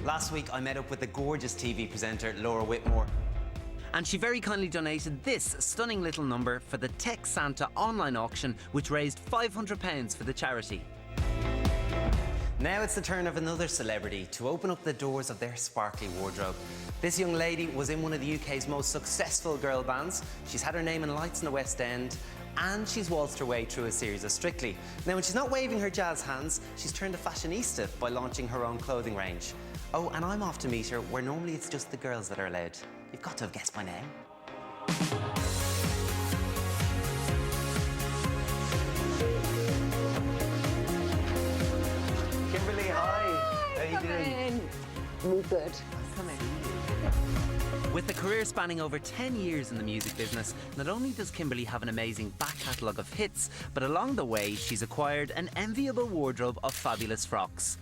Last week I met up with the gorgeous TV presenter Laura Whitmore, and she very kindly donated this stunning little number for the Tech Santa online auction, which raised £500 for the charity. Now it's the turn of another celebrity to open up the doors of their sparkly wardrobe. This young lady was in one of the UK's most successful girl bands. She's had her name in lights in the West End, and she's waltzed her way through a series of Strictly. Now, when she's not waving her jazz hands, she's turned a fashionista by launching her own clothing range. Oh, and I'm off to meet her where normally it's just the girls that are allowed. You've got to have guessed by now. Kimberley, hi. How are you doing? I'm good. Come in. With a career spanning over 10 years in the music business, not only does Kimberley have an amazing back catalogue of hits, but along the way she's acquired an enviable wardrobe of fabulous frocks.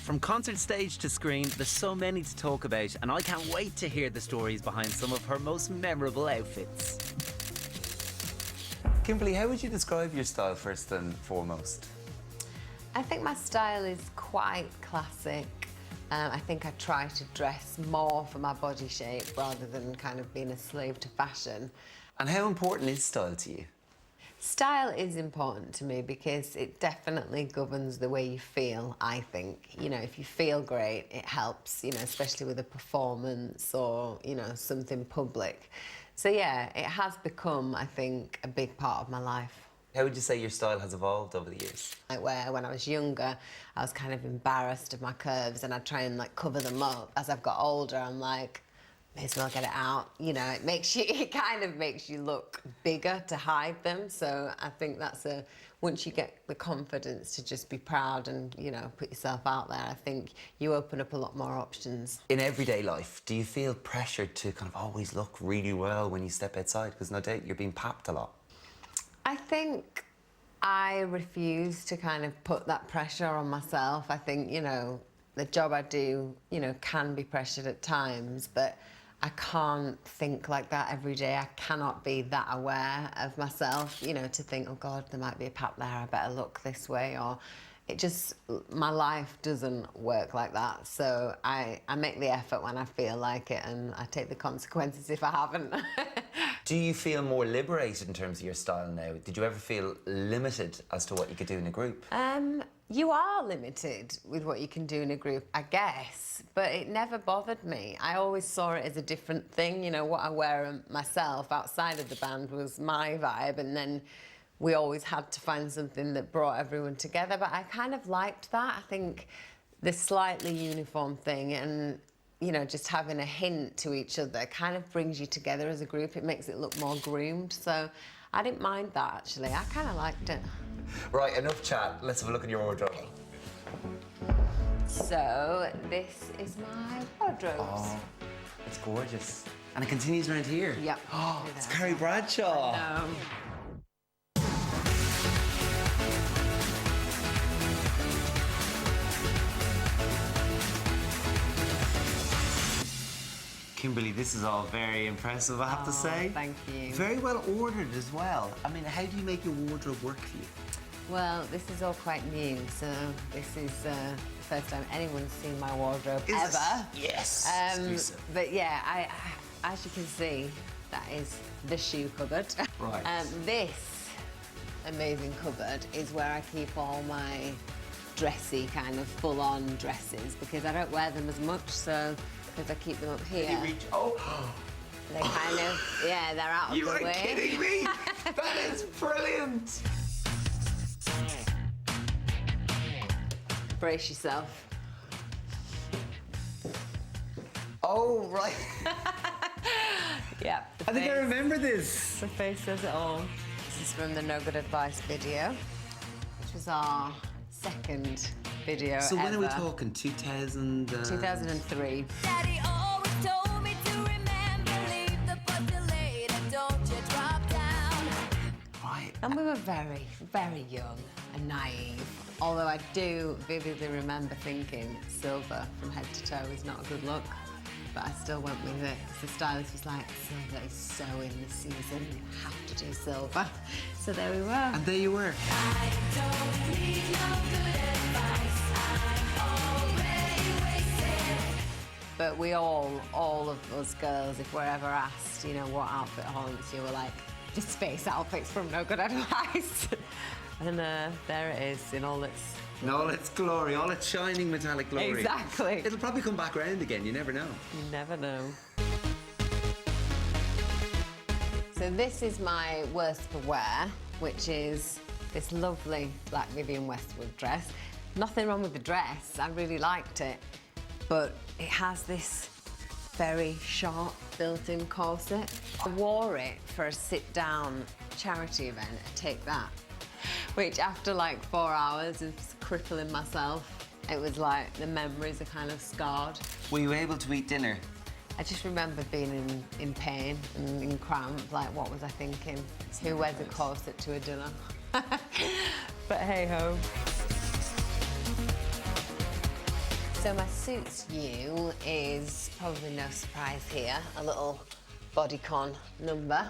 From concert stage to screen, there's so many to talk about, and I can't wait to hear the stories behind some of her most memorable outfits. Kimberley, how would you describe your style first and foremost? I think my style is quite classic. I think I try to dress more for my body shape rather than kind of being a slave to fashion. And how important is style to you? Style is important to me because it definitely governs the way you feel, I think. You know, if you feel great, it helps, you know, especially with a performance or, you know, something public. So yeah, it has become, I think, a big part of my life. How would you say your style has evolved over the years? Like where when I was younger, I was kind of embarrassed of my curves and I'd try and like cover them up. As I've got older, I'm like, may as well get it out. You know, it kind of makes you look bigger to hide them. So I think once you get the confidence to just be proud and, you know, put yourself out there, I think you open up a lot more options. In everyday life, do you feel pressured to kind of always look really well when you step outside? Because no doubt you're being papped a lot. I think I refuse to kind of put that pressure on myself. I think, you know, the job I do, you know, can be pressured at times, but I can't think like that every day. I cannot be that aware of myself, you know, to think, oh God, there might be a pap there, I better look this way, or it just, my life doesn't work like that. So I make the effort when I feel like it and I take the consequences if I haven't. Do you feel more liberated in terms of your style now? Did you ever feel limited as to what you could do in a group? You are limited with what you can do in a group, I guess, but it never bothered me. I always saw it as a different thing. You know, what I wear myself outside of the band was my vibe, and then we always had to find something that brought everyone together, but I kind of liked that. I think the slightly uniform thing and, you know, just having a hint to each other kind of brings you together as a group. It makes it look more groomed, so I didn't mind that, actually. I kind of liked it. Right, enough chat. Let's have a look at your wardrobe. Okay. So, this is my wardrobe. Oh, it's gorgeous. And it continues around here. Yep. Oh, it's Carrie Bradshaw. I know. Kimberley, this is all very impressive, I have to say. Thank you. Very well ordered as well. I mean, how do you make your wardrobe work for you? Well, this is all quite new, so this is the first time anyone's seen my wardrobe ever. Yes. Exclusive. But yeah, as you can see, that is the shoe cupboard. Right. This amazing cupboard is where I keep all my dressy kind of full-on dresses because I don't wear them as much, so because I keep them up here. Can you reach? Oh. They kind of, yeah, they're out of the way. You are kidding me! That is brilliant! Brace yourself. Oh, right. Yeah. I think I remember this. The face says it all. This is from the No Good Advice video, which was our second video So when ever. are we talking? 2003. Daddy always told me to remember, leave the button later, don't you drop down. Right. And we were very, very young and naive. Although I do vividly remember thinking silver from head to toe is not a good look. But I still went with it. The stylist was like, silver is so in the season, you have to do silver. So there we were. And there you were. I don't need no good advice, I'm already wasted. but we all of us girls, if we're ever asked, you know, what outfit haunts you, we're like, just space outfits from No Good Advice. And there it is in all its... In all its glory, all its shining metallic glory. Exactly. It'll probably come back around again, you never know. You never know. So this is my worst for wear, which is this lovely black Vivienne Westwood dress. Nothing wrong with the dress, I really liked it, but it has this very sharp built-in corset. I wore it for a sit-down charity event at Take That, which after like 4 hours of crippling myself, it was like the memories are kind of scarred. Were you able to eat dinner? I just remember being in pain and in cramp, like what was I thinking? Who wears a corset to a dinner? But hey-ho. So my suits you is probably no surprise here, a little bodycon number.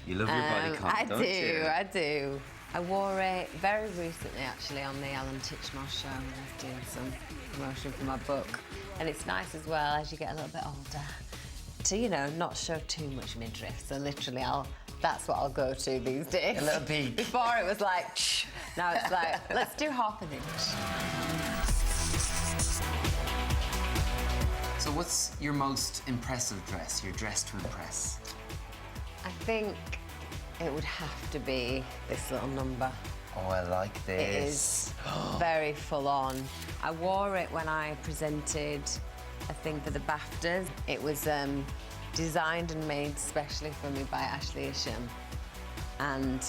You love your bodycon, don't you? I do. I wore it very recently, actually, on the Alan Titchmarsh show. I was doing some promotion for my book. And it's nice as well, as you get a little bit older, to, you know, not show too much midriff. So literally, that's what I'll go to these days. A little peek. Before it was like, shh. Now it's like, let's do half an inch. So what's your most impressive dress, your dress to impress? I think it would have to be this little number. Oh, I like this. It is very full on. I wore it when I presented a thing for the BAFTAs. It was designed and made specially for me by Ashley Isham. And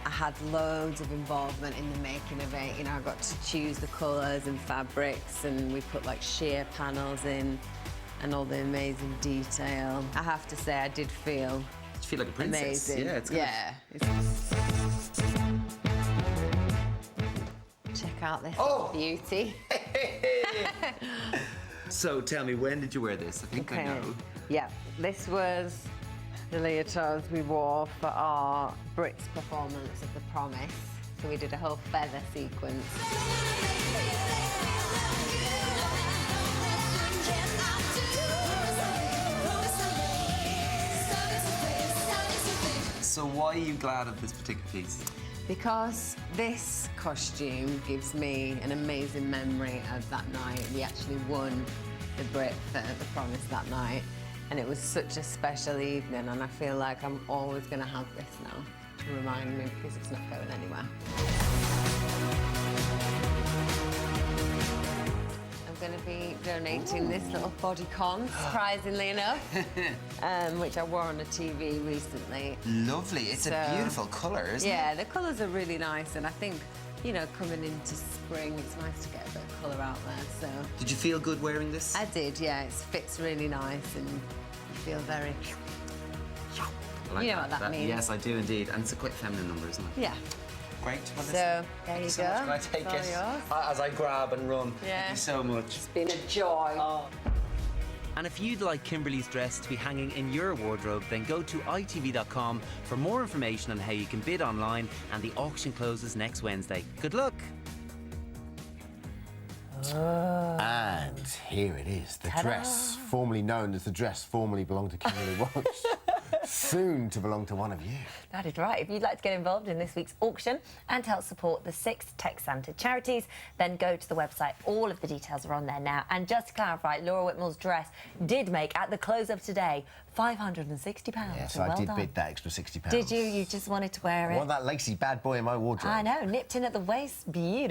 I had loads of involvement in the making of it. You know, I got to choose the colours and fabrics, and we put like sheer panels in and all the amazing detail. I have to say, I did feel You feel like a princess. amazing. Yeah, it's good. Yeah. Check out this beauty. So tell me, when did you wear this? I think I know. Yeah, this was the leotards we wore for our Brits performance of The Promise. So we did a whole feather sequence. So why are you glad of this particular piece? Because this costume gives me an amazing memory of that night. We actually won the Brit for The Promise that night, and it was such a special evening, and I feel like I'm always going to have this now to remind me, because it's not going anywhere. I'm going to be donating this little bodycon, surprisingly enough, which I wore on the TV recently. Lovely. It's a beautiful colour, isn't it? Yeah, the colours are really nice, and I think, you know, coming into spring, it's nice to get a bit of colour out there, so... Did you feel good wearing this? I did, yeah. It fits really nice, and you feel very... I like you know what that means. Yes, I do indeed. And it's a quite feminine number, isn't it? Yeah. Great. Well, So, listen, there you so go. much. Can I take It's it? all yours. As I grab and run. Yeah. Thank you so much. It's been a joy. And if you'd like Kimberley's dress to be hanging in your wardrobe, then go to itv.com for more information on how you can bid online, and the auction closes next Wednesday. Good luck! And here it is, the dress, formerly known as the dress formerly belonged to Kimberley Walsh, soon to belong to one of you. That is right. If you'd like to get involved in this week's auction and help support the 6 Tech Santa charities, then go to the website. All of the details are on there now. And just to clarify, Laura Whitmore's dress did make, at the close of today, £560. Yes, so I well did done. bid that extra £60. Did you? You just wanted to wear I it? want that lacy bad boy in my wardrobe. I know, nipped in at the waist. Beautiful.